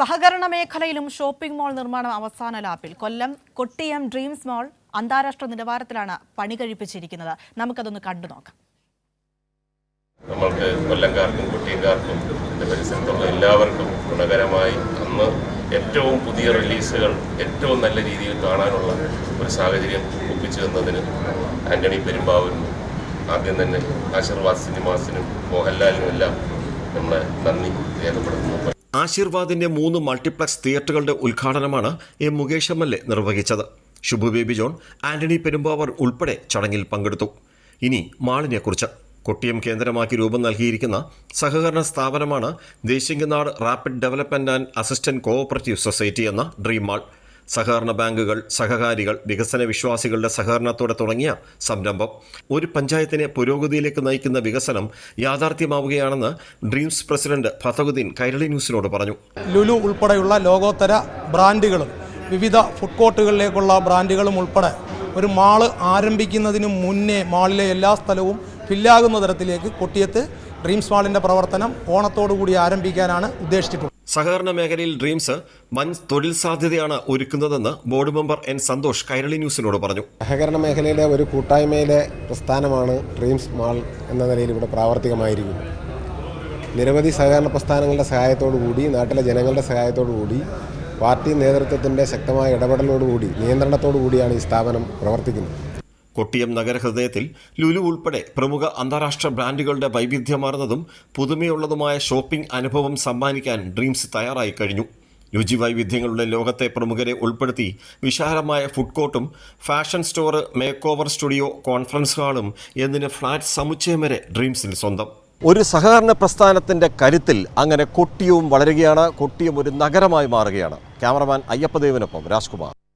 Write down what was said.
സഹകരണ മേഖലയിലും shopping mall നിർമ്മാണം അവസാന ലാപ്പിൽ. കൊല്ലം കൊട്ടിയം ഡ്രീംസ് മാൾ അന്താരാഷ്ട്ര നിലവാരത്തിലാണ് പണി കഴിപ്പിച്ചിരിക്കുന്നത്. നമുക്കതൊന്ന് കണ്ടു നോക്കാം. നമ്മൾക്ക് കൊല്ലംകാർക്കും കൊട്ടിയംകാർക്കും ഇതിൻ്റെ പരിസരത്തുള്ള എല്ലാവർക്കും ഗുണകരമായി അന്ന് ഏറ്റവും പുതിയ റിലീസുകൾ ഏറ്റവും നല്ല രീതിയിൽ കാണാനുള്ള ഒരു സാഹചര്യം ഒപ്പിച്ചു തന്നതിന് ആന്റണി പെരുമ്പാവൂരിനും ആദ്യം തന്നെ ആശീർവാദ് സിനിമാസിനും മോഹൻലാലിനും എല്ലാം നമ്മളെ നന്ദി രേഖപ്പെടുത്തുന്നു. ആശീർവാദിന്റെ 3 മൾട്ടിപ്ലക്സ് തിയേറ്ററുകളുടെ ഉദ്ഘാടനമാണ് എം മുകേഷ് എം.എൽ.എ നിർവഹിച്ചത്. ശുഭു ബേബി ജോൺ, ആന്റണി പെരുമ്പാവൂർ ഉൾപ്പെടെ ചടങ്ങിൽ പങ്കെടുത്തു. ഇനി മാളിനെക്കുറിച്ച്. കൊട്ടിയം കേന്ദ്രമാക്കി രൂപം നൽകിയിരിക്കുന്ന സഹകരണ സ്ഥാപനമാണ് Desinganad rapid development and assistant cooperative society എന്ന ഡ്രീം മാൾ. സഹകരണ ബാങ്കുകൾ, സഹകാരികൾ, വികസന വിശ്വാസികളുടെ സഹകരണത്തോടെ തുടങ്ങിയ സംരംഭം ഒരു പഞ്ചായത്തിനെ പുരോഗതിയിലേക്ക് നയിക്കുന്ന വികസനം യാഥാർത്ഥ്യമാവുകയാണെന്ന് ഡ്രീംസ് പ്രസിഡന്റ് ഫതഹുദ്ദീൻ കൈരളി ന്യൂസിനോട് പറഞ്ഞു. ലുലു ഉൾപ്പെടെയുള്ള ലോകോത്തര ബ്രാൻഡുകളും വിവിധ ഫുഡ് കോർട്ടുകളിലേക്കുള്ള ബ്രാൻഡുകളും ഉൾപ്പെടെ ഒരു മാള് ആരംഭിക്കുന്നതിന് മുന്നേ മാളിലെ എല്ലാ സ്ഥലവും ഫില്ലാകുന്ന തരത്തിലേക്ക് കൊട്ടിയത്ത് ഡ്രീംസ് മാളിൻ്റെ പ്രവർത്തനം ഓണത്തോടുകൂടി ആരംഭിക്കാനാണ് ഉദ്ദേശിച്ചിട്ടുള്ളത്. സഹകരണ മേഖലയിൽ ഡ്രീംസ് വൻ തൊഴിൽ സാധ്യതയാണ് ഒരുക്കുന്നതെന്ന് board member N Santhosh Kairali ന്യൂസിനോട് പറഞ്ഞു. സഹകരണ മേഖലയിലെ ഒരു കൂട്ടായ്മയിലെ പ്രസ്ഥാനമാണ് ഡ്രീംസ് മാൾ എന്ന നിലയിൽ ഇവിടെ പ്രാവർത്തികമായിരിക്കുന്നത്. നിരവധി സഹകരണ പ്രസ്ഥാനങ്ങളുടെ സഹായത്തോടുകൂടി, നാട്ടിലെ ജനങ്ങളുടെ സഹായത്തോടുകൂടി, പാർട്ടി നേതൃത്വത്തിൻ്റെ ശക്തമായ ഇടപെടലോടുകൂടി, നിയന്ത്രണത്തോടുകൂടിയാണ് ഈ സ്ഥാപനം പ്രവർത്തിക്കുന്നത്. കൊട്ടിയം നഗരഹൃദയത്തിൽ ലുലു ഉൾപ്പെടെ പ്രമുഖ അന്താരാഷ്ട്ര ബ്രാൻഡുകളുടെ വൈവിധ്യമാർന്നതും പുതുമയുള്ളതുമായ ഷോപ്പിംഗ് അനുഭവം സമ്മാനിക്കാൻ ഡ്രീംസ് തയ്യാറായി കഴിഞ്ഞു. രുചി വൈവിധ്യങ്ങളുടെ ലോകത്തെ പ്രമുഖരെ ഉൾപ്പെടുത്തി വിശാലമായ ഫുഡ് കോർട്ടും fashion store, make over studio, conference ഹാളും എന്നിന് ഫ്ലാറ്റ് സമുച്ചയം വരെ ഡ്രീംസിന് സ്വന്തം. ഒരു സഹകരണ പ്രസ്ഥാനത്തിൻ്റെ കരുത്തിൽ അങ്ങനെ കൊട്ടിയവും വളരുകയാണ്. കൊട്ടിയം ഒരു നഗരമായി മാറുകയാണ്. ക്യാമറമാൻ അയ്യപ്പദേവനൊപ്പം രാജ്കുമാർ.